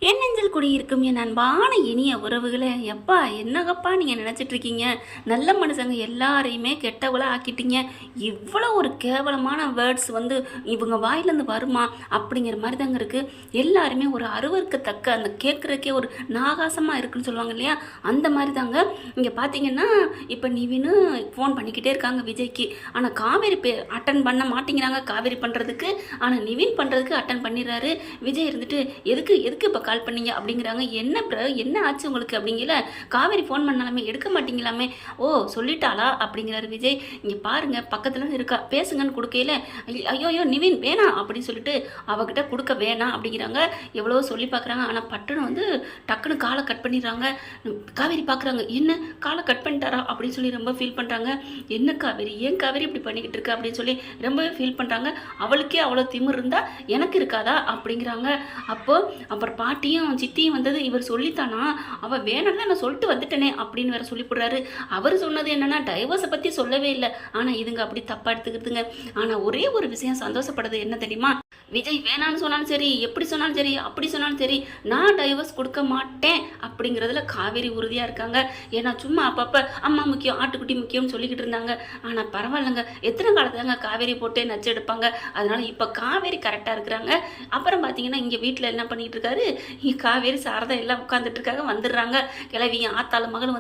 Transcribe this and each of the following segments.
என் நெஞ்சில் குடியிருக்கும் என் அன்பான இனிய உறவுகளே, எப்பா என்னகப்பா நீங்கள் நினச்சிட்டு இருக்கீங்க? நல்ல மனுஷங்க எல்லாரையுமே கெட்டவளை ஆக்கிட்டீங்க. இவ்வளோ ஒரு கேவலமான வேர்ட்ஸ் இவங்க வாயிலேருந்து வருமா அப்படிங்கிற மாதிரி தாங்க இருக்குது. எல்லாருமே ஒரு அருவருக்கத்தக்க அந்த கேட்குறக்கே ஒரு நாகாசமாக இருக்குன்னு சொல்லுவாங்க இல்லையா, அந்த மாதிரி தாங்க. இங்கே பார்த்தீங்கன்னா இப்போ நிவின்னு ஃபோன் பண்ணிக்கிட்டே இருக்காங்க விஜய்க்கு. ஆனால் காவேரி அட்டன் பண்ண மாட்டேங்கிறாங்க காவேரி பண்ணுறதுக்கு. ஆனால் நிவின் பண்ணுறதுக்கு அட்டன் பண்ணிடுறாரு. விஜய் இருந்துட்டு எதுக்கு இப்போ கால் பண்ணீங்க அப்படிங்கிறாங்க. என்ன ப்ரோ என்ன ஆச்சு உங்களுக்கு அப்படிங்கல. காவேரி ஃபோன் பண்ணாலுமே எடுக்க மாட்டீங்களாமே. ஓ சொல்லிட்டாளா அப்படிங்கிறாரு விஜய். இங்கே பாருங்க பக்கத்தில் இருக்கா, பேசுங்கன்னு கொடுக்கையில ஐயோ நிவின் வேணாம் அப்படின்னு சொல்லிட்டு அவகிட்ட கொடுக்க வேணாம் அப்படிங்கிறாங்க. எவ்வளோ சொல்லி பார்க்குறாங்க. ஆனால் பட்டுன்னு டக்குன்னு காலை கட் பண்ணிடுறாங்க. காவேரி பார்க்குறாங்க, என்ன காலை கட் பண்ணிட்டாரா அப்படின்னு சொல்லி ரொம்ப ஃபீல் பண்ணுறாங்க. என்ன காவேரி, ஏன் காவேரி இப்படி பண்ணிக்கிட்டு இருக்கா அப்படின்னு சொல்லி ரொம்பவே ஃபீல் பண்ணுறாங்க. அவளுக்கே அவ்வளோ திமிர் இருந்தால் எனக்கு இருக்காதா அப்படிங்கிறாங்க. அப்புறம் பாட்டியும் சித்தியும் இவர் சொல்லித்தானா, அவள் வேணும்னா நான் சொல்லிட்டு வந்துட்டேனே அப்படின்னு வேற சொல்லி போடுறாரு. அவர் சொன்னது என்னன்னா டைவர்ஸை பற்றி சொல்லவே இல்லை. ஆனால் இதுங்க அப்படி தப்பாக எடுத்துக்கிறதுங்க. ஆனால் ஒரே ஒரு விஷயம் சந்தோஷப்படுறது என்ன தெரியுமா, விஜய் வேணான்னு சொன்னாலும் சரி, எப்படி சொன்னாலும் சரி, அப்படி சொன்னாலும் சரி, நான் டைவர்ஸ் கொடுக்க மாட்டேன் அப்படிங்கிறதுல காவேரி உறுதியாக இருக்காங்க. ஏன்னா சும்மா அப்பப்போ அம்மா முக்கியம் ஆட்டுக்குட்டி முக்கியம்னு சொல்லிக்கிட்டு இருந்தாங்க. ஆனால் பரவாயில்லைங்க, எத்தனை காலத்துலங்க காவேரி போட்டே நச்சு எடுப்பாங்க. அதனால இப்போ காவேரி கரெக்டாக இருக்கிறாங்க. அப்புறம் பார்த்தீங்கன்னா இங்கே வீட்டில் என்ன பண்ணிட்டு இருக்காரு, காவேரி சாரதா எல்லாம் உட்காந்துட்டு இருக்காங்க. வந்துடுறாங்க கிளவிய ஆத்தாள மகன்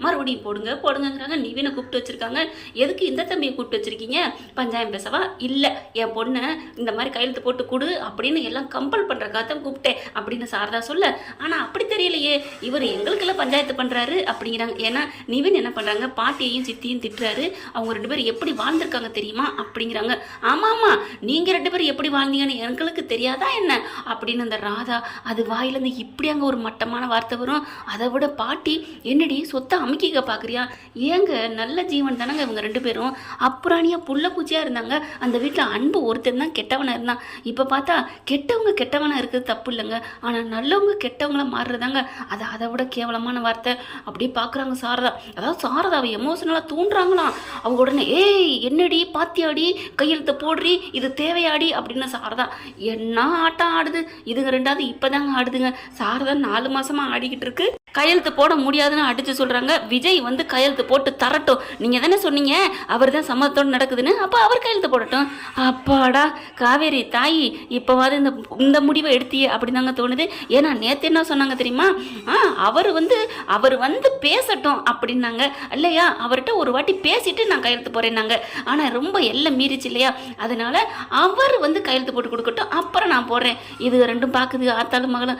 மறுபடியும் போடுங்கிறாங்க. நிவினை கூப்பிட்டு வச்சிருக்காங்க. எதுக்கு இந்த தம்பியை கூப்பிட்டு வச்சிருக்கீங்க, பஞ்சாயம் பேசவா? இல்லை என் பொண்ணை இந்த மாதிரி கையெழுத்து போட்டு கொடு அப்படின்னு எல்லாம் கம்பல் பண்றக்காத்தான் கூப்பிட்டேன் அப்படின்னு சாரதா சொல்ல. ஆனா அப்படி தெரியலையே, இவர் எங்களுக்கெல்லாம் பஞ்சாயத்து பண்றாரு அப்படிங்கிறாங்க. ஏன்னா நிவின் என்ன பண்றாங்க, பாட்டியையும் சித்தியும் திட்டுறாரு. அவங்க ரெண்டு பேரும் எப்படி வாழ்ந்திருக்காங்க தெரியுமா அப்படிங்கிறாங்க. ஆமா நீங்க ரெண்டு பேரும் எப்படி வாழ்ந்தீங்கன்னு எங்களுக்கு தெரியாதா என்ன அப்படின்னு அந்த ராதா அது வாயிலேருந்து இப்படி அங்கே ஒரு மட்டமான வார்த்தை வரும். அதை விட பாட்டி, என்னடி சொத்தை அமுக்கிக்க பார்க்குறியா, ஏங்க நல்ல ஜீவன் தானங்க இவங்க ரெண்டு பேரும். அப்புறாணியாக புள்ள பூச்சியாக இருந்தாங்க. அந்த வீட்டில் அன்பு ஒருத்தர் தான் கெட்டவனாக இருந்தான். இப்போ பார்த்தா கெட்டவங்க கெட்டவனாக இருக்கிறது தப்பு இல்லைங்க, ஆனால் நல்லவங்க கெட்டவங்கள மாறுறதாங்க அதை விட கேவலமான வார்த்தை. அப்படியே பார்க்குறாங்க சாரதா. அதாவது சாரதாவை எமோஷனலாக தூண்டுறாங்களாம். அவங்க உடனே ஏய் என்னடி பாத்தியாடி, கையெழுத்து போடுறி, இது தேவையாடி அப்படின்னு சாரதா என்ன ஆட்டம் ஆடுது. இதுங்க ரெண்டாவது இப்போதாங்க ஆடுதுங்க. சாரதா 4 மாசமா ஆடிக்கிட்டு இருக்கு. கையெழுத்து போட முடியாதுன்னு அடிச்சு சொல்றாங்க. விஜய் கையெழுத்து போட்டு தரட்டும், நீங்க தானே சொன்னீங்க அவர் தான் சம்மதத்தோடு நடக்குதுன்னு, அப்போ அவர் கையெழுத்து போடட்டும். அப்பாடா காவேரி தாயி இப்போவாது இந்த முடிவை எடுத்தியே அப்படிதாங்க தோணுது. ஏன்னா நேற்று என்ன சொன்னாங்க தெரியுமா, அவர் பேசட்டும் அப்படின்னாங்க இல்லையா, அவர்கிட்ட ஒரு வாட்டி பேசிட்டு நான் கையெழுத்து போறேன்னாங்க. ஆனா ரொம்ப எல்லாம் மீறிச்சு இல்லையா, அதனால அவர் கையெழுத்து போட்டு கொடுக்கட்டும், அப்புறம் நான் போடுறேன். இது ரெண்டும் பார்க்குது ஆத்தாலும் மகளும்.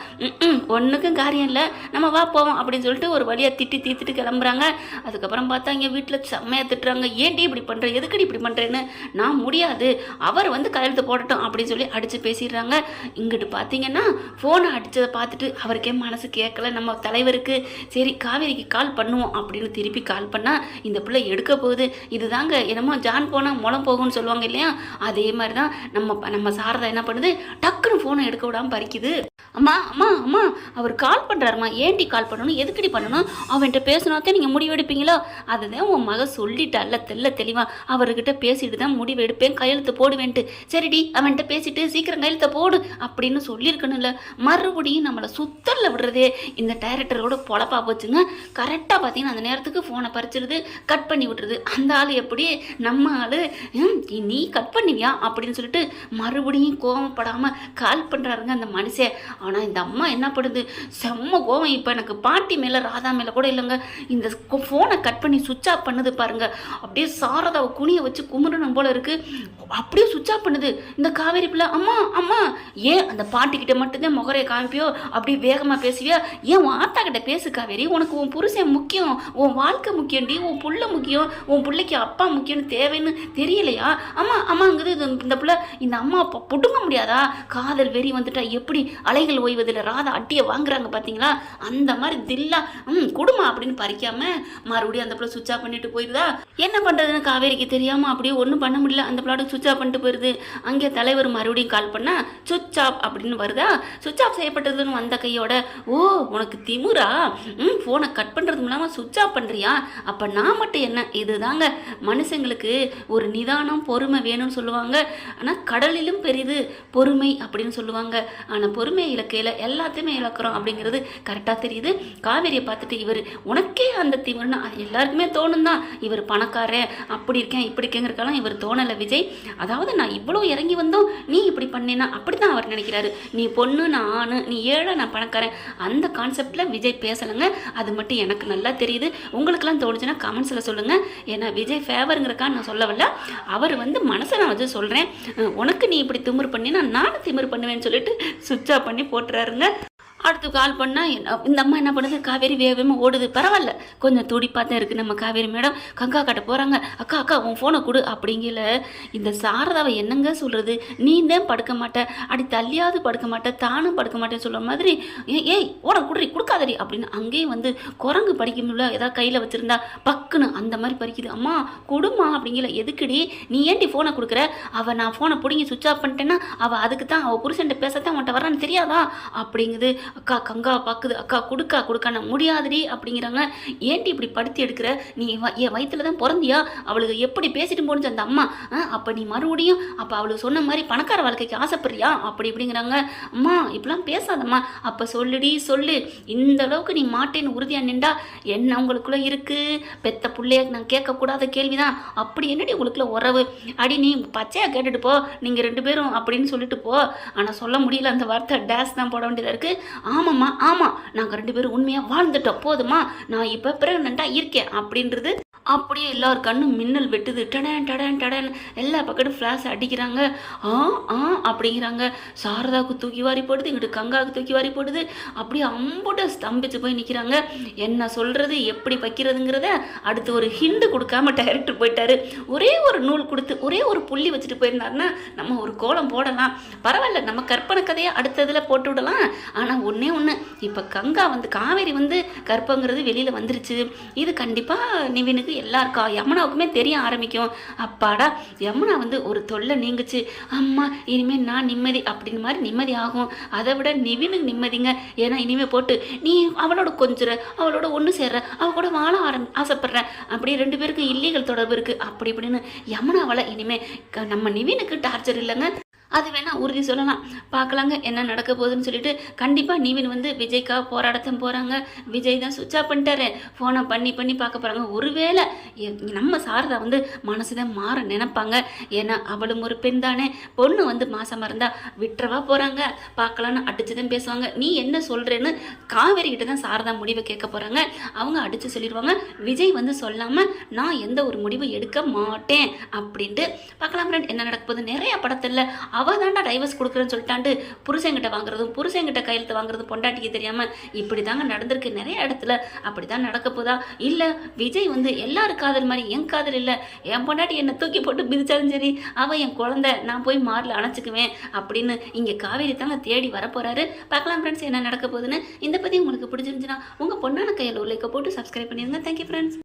ஒன்றுக்கும் காரியம் இல்லை, நம்ம வா போவோம் அப்படின்னு சொல்லிட்டு ஒரு வழியாக திட்டி தீர்த்துட்டு கிளம்புறாங்க. அதுக்கப்புறம் பார்த்தா இங்கே வீட்டில் செம்மையாக திட்டுறாங்க. ஏன்டி இப்படி பண்ணுற, எதுக்கடி இப்படி பண்ணுறேன்னு. நான் முடியாது, அவர் கையெழுத்து போடட்டும் அப்படின்னு சொல்லி அடித்து பேசிடுறாங்க. இங்கிட்டு பார்த்தீங்கன்னா ஃபோனை அடித்ததை பார்த்துட்டு அவருக்கே மனசு கேட்கல நம்ம தலைவருக்கு. சரி காவேரிக்கு கால் பண்ணுவோம் அப்படின்னு திருப்பி கால் பண்ணால் இந்த பிள்ளை எடுக்க போகுது. இதுதாங்க என்னமோ ஜான் போனால் முளம் போகும்னு சொல்லுவாங்க இல்லையா, அதே மாதிரி தான் நம்ம சாரதா என்ன பண்ணுது, டக்குன்னு ஃபோனை எடுக்க விடாமல் பறிக்குது. அம்மா அம்மா அம்மா அவர் கால் பண்ணுறாருமா, ஏன்டி கால் பண்ணணும், எதுக்கடி பண்ணணும், அவன்கிட்ட பேசினாத்தான் நீங்கள் முடிவு எடுப்பீங்களோ, அதுதான் உன் மக சொல்லிட்டால தெளிவா, அவர்கிட்ட பேசிட்டு தான் முடிவு எடுப்பேன், கையெழுத்து போடுவேன்ட்டு. சரிடி அவன்கிட்ட பேசிட்டு சீக்கிரம் கையெழுத்த போடு அப்படின்னு சொல்லியிருக்கணும்ல. மறுபடியும் நம்மளை சுத்தலில் விடுறதே இந்த டைரக்டரோட பொழப்பா போச்சுங்க. கரெக்டாக பார்த்தீங்கன்னா அந்த நேரத்துக்கு ஃபோனை பறிச்சிருது, கட் பண்ணி விட்டுருது. அந்த ஆள் எப்படி நம்ம ஆள், நீ கட் பண்ணுவியா அப்படின்னு சொல்லிட்டு மறுபடியும் கோவப்படாமல் கால் பண்ணுறாருங்க அந்த மனுஷன். ஆனால் இந்த அம்மா என்ன பண்ணுது, செம்ம கோவம். இப்போ எனக்கு பாட்டி மேலே ராதா மேலே கூட இல்லைங்க, இந்த ஃபோனை கட் பண்ணி சுவிட்ச் ஆஃப் பண்ணுது பாருங்க. அப்படியே சாரதாவை குனியை வச்சு கும்பிடணும் போல இருக்கு. அப்படியே சுவிட்ச் ஆஃப் பண்ணுது இந்த காவேரி பிள்ளை. அம்மா அம்மா, ஏன் அந்த பாட்டிக்கிட்ட மட்டும்தான் முகரையை காமிப்பியோ, அப்படி வேகமாக பேசுவியா, ஏன் உன் ஆத்தா கிட்ட பேசு காவேரி, உனக்கு உன் புருஷன் முக்கியம், உன் வாழ்க்கை முக்கியம்டி, உன் புள்ள முக்கியம், உன் பிள்ளைக்கு அப்பா முக்கியம்னு தேவைன்னு தெரியலையா. அம்மா அம்மாங்குது இந்த பிள்ளை. இந்த அம்மா புடுங்க முடியாதா, காதல் வெறி வந்துட்டா எப்படி அலைகள் ஓய்வதில் ராதா அட்டியை வாங்குறாங்க பார்த்தீங்களா, அந்த மாதிரி மாதிரி தில்லா குடுமா அப்படின்னு பறிக்காம மறுபடியும் அந்த பிள்ளை சுவிட்ச் ஆஃப் பண்ணிட்டு போயிருதா. என்ன பண்றதுன்னு காவேரிக்கு தெரியாம அப்படியே ஒன்றும் பண்ண முடியல. அந்த பிள்ளாடு சுவிட்ச் ஆஃப் பண்ணிட்டு போயிருது. அங்கே தலைவர் மறுபடியும் கால் பண்ணா சுவிட்ச் ஆஃப் அப்படின்னு வருதா. சுவிட்ச் ஆஃப் செய்யப்பட்டதுன்னு வந்த கையோட, ஓ உனக்கு திமுறா, ஃபோனை கட் பண்ணுறது இல்லாமல் சுவிட்ச் ஆஃப் பண்ணுறியா, அப்போ நான் மட்டும் என்ன. இதுதாங்க மனுஷங்களுக்கு ஒரு நிதானம் பொறுமை வேணும்னு சொல்லுவாங்க. ஆனால் கடலிலும் பெரிது பொறுமை அப்படின்னு சொல்லுவாங்க. ஆனால் பொறுமை இலக்கையில் எல்லாத்தையுமே இழக்கிறோம் அப்படிங்கிறது கரெக்டாக தெரியுது. காவேரியை பார்த்துட்டு இவர் உனக்கே அந்த திமிர்னா அது எல்லாருக்குமே தோணும் தான். இவர் பணக்காரன் அப்படி இருக்கேன் இப்படி இருக்கேங்கிறக்கெல்லாம் இவர் தோணலை விஜய். அதாவது நான் இவ்வளோ இறங்கி வந்தோம் நீ இப்படி பண்ணினா அப்படி தான் அவர் நினைக்கிறாரு. நீ பொண்ணு நான் ஆணு, நீ ஏழை நான் பணக்காரன், அந்த கான்செப்டில் விஜய் பேசலைங்க. அது மட்டும் எனக்கு நல்லா தெரியுது. உங்களுக்கெல்லாம் தோணுச்சுன்னா கமெண்ட்ஸில் சொல்லுங்கள். ஏன்னா விஜய் ஃபேவருங்கிறக்கா நான் சொல்ல வரல. அவர் மனசை நான் வச்சு சொல்கிறேன். உனக்கு நீ இப்படி திமிர் பண்ணினா நானும் திமிர் பண்ணுவேன்னு சொல்லிட்டு சுவிட்ச் ஆஃப் பண்ணி போட்டுறாருங்க. அடுத்து கால் பண்ணால் இந்த அம்மா என்ன பண்ணுது, காவேரி வேகமாக ஓடுது. பரவாயில்ல கொஞ்சம் துடிப்பாக தான் இருக்குது நம்ம காவேரி மேடம். கங்கா கிட்ட போகிறாங்க. அக்கா அக்கா உன் ஃபோனை கொடு அப்படிங்கல. இந்த சாரதாவை என்னங்க சொல்கிறது, நீ தான் படுக்க மாட்டேன் அடி தள்ளியாவது படுக்க மாட்டேன் தானும் படுக்க மாட்டேன்னு சொல்கிற மாதிரி ஏய் ஓட குடுறி கொடுக்காதடி அப்படின்னு அங்கேயும் குரங்கு படிக்க முடியல. ஏதாவது கையில் வச்சுருந்தா பக்குன்னு அந்த மாதிரி பறிக்குது. அம்மா கொடுமா அப்படிங்கல. எதுக்குடி நீ ஏன்டி ஃபோனை கொடுக்குற, அவள் நான் ஃபோனை பிடிங்கி சுவிட்ச் ஆஃப் பண்ணிட்டேன்னா அவள் அதுக்கு தான் அவள் புருஷன்ட்ட பேசத்தான் அவன்கிட்ட வரான்னு தெரியாதா அப்படிங்குது. அக்கா கங்கா பார்க்குது. அக்கா கொடுக்கா நான் முடியாதுடி அப்படிங்கிறாங்க. ஏன்டி இப்படி படுத்தி எடுக்கிற, நீ என் வயிற்றுல தான் பிறந்தியா, அவளுக்கு எப்படி பேசிட்டு போனுச்சு அந்த அம்மா, அப்போ நீ மறுபடியும் அப்போ அவளுக்கு சொன்ன மாதிரி பணக்கார வாழ்க்கைக்கு ஆசைப்படுறியா அப்படி இப்படிங்கிறாங்க. அம்மா இப்படிலாம் பேசாதம்மா, அப்போ சொல்லுடி சொல்லு, இந்த அளவுக்கு நீ மாட்டேன்னு உறுதியாக நின்றா என்ன உங்களுக்குள்ளே இருக்குது, பெத்த பிள்ளைய நான் கேட்கக்கூடாத கேள்விதான், அப்படி என்னடி உங்களுக்குள்ள உறவு, அடி நீ பச்சையாக கேட்டுட்டு போ நீங்கள் ரெண்டு பேரும் அப்படின்னு சொல்லிட்டு போ. ஆனால் சொல்ல முடியல அந்த வார்த்தை, டேஸ் தான் போட வேண்டியதாக இருக்குது. ஆமாம்மா ஆமாம் நாங்கள் ரெண்டு பேரும் உண்மையாக வாழ்ந்துட்டோம் போதுமா, நான் இப்போ பிரெக்னெண்ட்டாக இருக்கேன் அப்படின்றது. அப்படியே எல்லாரும் கண்ணும் மின்னல் வெட்டுது. டடன் டடன் டடன் எல்லா பக்கத்தும் ஃப்ளாஷ் அடிக்கிறாங்க. அப்படிங்கிறாங்க. சாரதாவுக்கு தூக்கி வாரி போடுது, இங்கிட்டு கங்காவுக்கு தூக்கி வாரி போடுது. அப்படியே அம்புட்ட ஸ்தம்பிச்சு போய் நிற்கிறாங்க. என்ன சொல்கிறது எப்படி வைக்கிறதுங்கிறத அடுத்து ஒரு ஹிண்டு கொடுக்காம டைரக்டர் போயிட்டாரு. ஒரே ஒரு நூல் கொடுத்து ஒரே ஒரு புள்ளி வச்சுட்டு போயிருந்தாருன்னா நம்ம ஒரு கோலம் போடலாம். பரவாயில்ல நம்ம கற்பனை கதையை அடுத்ததில் போட்டு விடலாம். ஆனால் ஒன்றே ஒன்று, இப்போ கங்கா காவேரி கற்பங்கிறது வெளியில் வந்துருச்சு. இது கண்டிப்பாக நிவினுக்கு எல்லாருக்கா யமுனாவுக்குமே தெரிய ஆரம்பிக்கும். அப்பாடா யமுனா ஒரு தொல்லை நீங்குச்சு, அம்மா இனிமே நான் நிம்மதி அப்படின்னு மாதிரி நிம்மதி ஆகும். அதை விட நிவினுக்கு நிம்மதிங்க. ஏன்னா இனிமே போட்டு நீ அவளோட கொஞ்சம் அவளோட ஒன்று சேர்ற அவ கூட வாழ ஆசைப்படுற அப்படி ரெண்டு பேருக்கும் இல்லீகல் தொடர்பு இருக்கு அப்படி இப்படின்னு யமுனாவால் இனிமே நம்ம நிவினுக்கு டார்ச்சர் இல்லைங்க. அது வேணால் உறுதி சொல்லலாம். பார்க்கலாங்க என்ன நடக்க போகுதுன்னு சொல்லிட்டு. கண்டிப்பாக நிவின் விஜய்க்காக போராடத்தான் போகிறாங்க. விஜய் தான் சுவிட்ச் ஆஃப் பண்ணிட்டாரு, ஃபோனை பண்ணி பார்க்க போகிறாங்க. ஒருவேளை நம்ம சாரதா மனசு தான் மாற நினைப்பாங்க. ஏன்னா அவளும் ஒரு பெண் தானே, பொண்ணு மாசமாக இருந்தால் விட்டுறவா போகிறாங்க. பார்க்கலான்னு அடிச்சு தான் பேசுவாங்க. நீ என்ன சொல்கிறேன்னு காவேரி கிட்ட தான் சாரதா முடிவை கேட்க போகிறாங்க. அவங்க அடித்து சொல்லிடுவாங்க. விஜய் சொல்லாமல் நான் எந்த ஒரு முடிவும் எடுக்க மாட்டேன் அப்படின்ட்டு. பார்க்கலாம் ஃப்ரெண்ட் என்ன நடக்க போகுது. நிறைய படத்தில் அவள் தாண்டா டைவர்ஸ் கொடுக்குறேன்னு சொல்லிட்டாண்டு புருஷங்கிட்ட வாங்குறதும் புருஷங்கிட்ட கையெழுத்து வாங்குறதும் பொண்டாட்டிக்கு தெரியாமல் இப்படி தாங்க நடந்திருக்கு நிறைய இடத்துல. அப்படி தான் நடக்க போதா இல்லை விஜய் எல்லாரும் காதல் மாதிரி என் காதல் இல்லை, என் பொண்டாட்டி என்னை தூக்கி போட்டு மிதிச்சாலும் சரி அவள் என் குழந்தை நான் போய் மாரில் அணைச்சிக்குவேன் அப்படின்னு இங்கே காவேரி தாங்க தேடி வரப்போகிறாரு. பார்க்கலாம் ஃப்ரெண்ட்ஸ் என்ன நடக்க போகுதுன்னு. இந்த பற்றி உங்களுக்கு பிடிச்சிருந்துச்சுன்னா உங்கள் பொண்ணான கையில் உள்ள போட்டு சப்ஸ்கிரைப் பண்ணிடுங்க. Thank you friends.